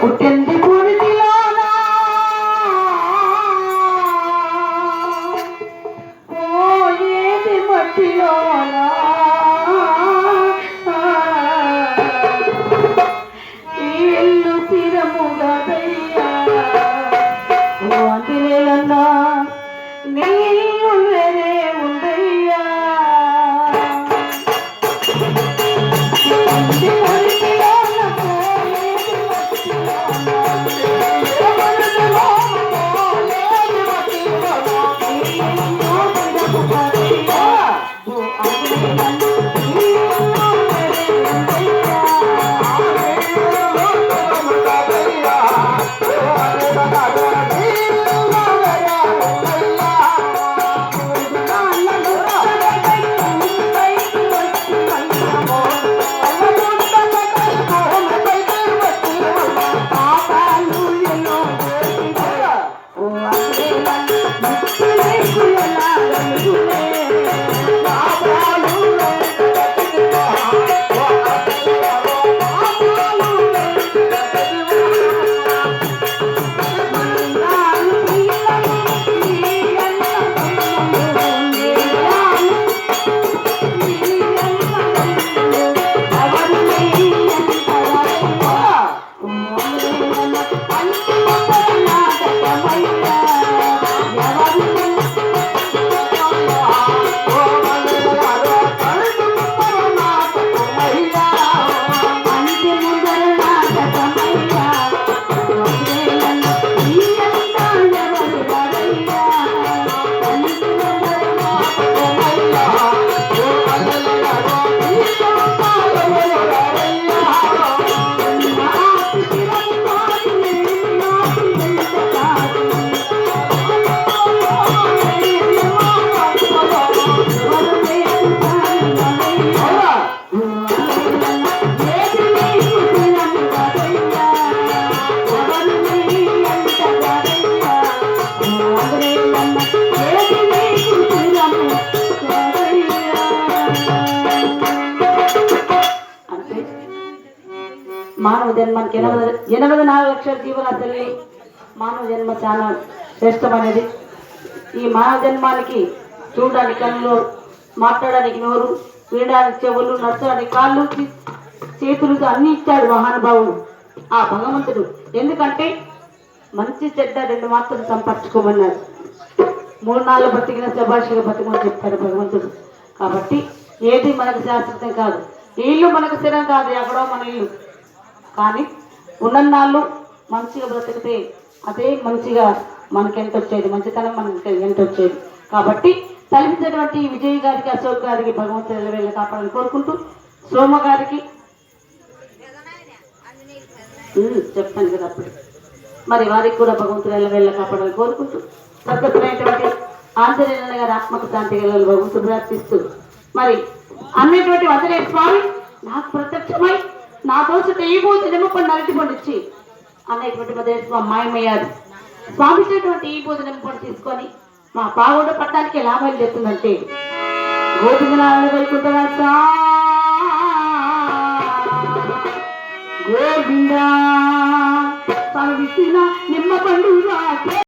పుట్టింది పురిటిలోనా పోయేది మట్టిలోనా ఈ ఇల్లు స్థిరముగదయ్యా అందిలేలన్నా నీ ఇల్లు వేరే ఉందయ్యా మానవ జన్మకి 84 లక్షల జీవరాశుల్ని మానవ జన్మ చాలా శ్రేష్టమైనది. ఈ మానవ జన్మానికి చూడడానికి కళ్ళు, మాట్లాడడానికి నోరు, వినడానికి చెవులు, నడచడానికి కాళ్ళు, చేతులు అన్ని ఇచ్చాడు మహానుభావుడు ఆ భగవంతుడు. ఎందుకంటే మంచి చెడ్డ 2 మాత్రం సంపర్చుకోమన్నాడు. 3 నాళ్ళు బతికిన శభాషిగా బతికమని చెప్తాడు భగవంతుడు. కాబట్టి ఏది మనకు శాశ్వతం కాదు. ఈ ఇల్లు మనకు స్థిరం కాదు, ఎక్కడో మన ఇల్లు. కానీ ఉన్నన్నాళ్ళు మంచిగా బ్రతికితే అదే మంచిగా మనకి ఎంత వచ్చేది, మంచితనం మనకి ఎంత వచ్చేది. కాబట్టి తలపించినటువంటి విజయ్ గారికి, అశోక్ గారికి భగవంతుడు ఎల్లవేళ కాపాడాలని కోరుకుంటూ, సోమ గారికి చెప్తాను కదా అప్పుడు, మరి వారికి కూడా భగవంతుడు ఎల్లవేళ కాపాడాలని కోరుకుంటూ, సత్యమైనటువంటి ఆంజనేయుల గారి ఆత్మకు శాంతి గల భగవంతుడు ప్రార్థిస్తూ, మరి అన్నటువంటి వదిలే స్వామి నాకు ప్రత్యక్షమై నా దోషత ఈ బోధ నిమ్మపండు అరటిపండు ఇచ్చి అనేటువంటి మధ్య మాయమయ్యారు. స్వామి ఇచ్చినటువంటి ఈ బోధ నిమ్మపండు తీసుకొని మా పావుడ పట్టడానికి ఎలా బయలుదేరుతుందంటే గోవిందనారాయణ వైకుంఠరాజా గోవింద స్వామి ఇచ్చిన నిమ్మపండు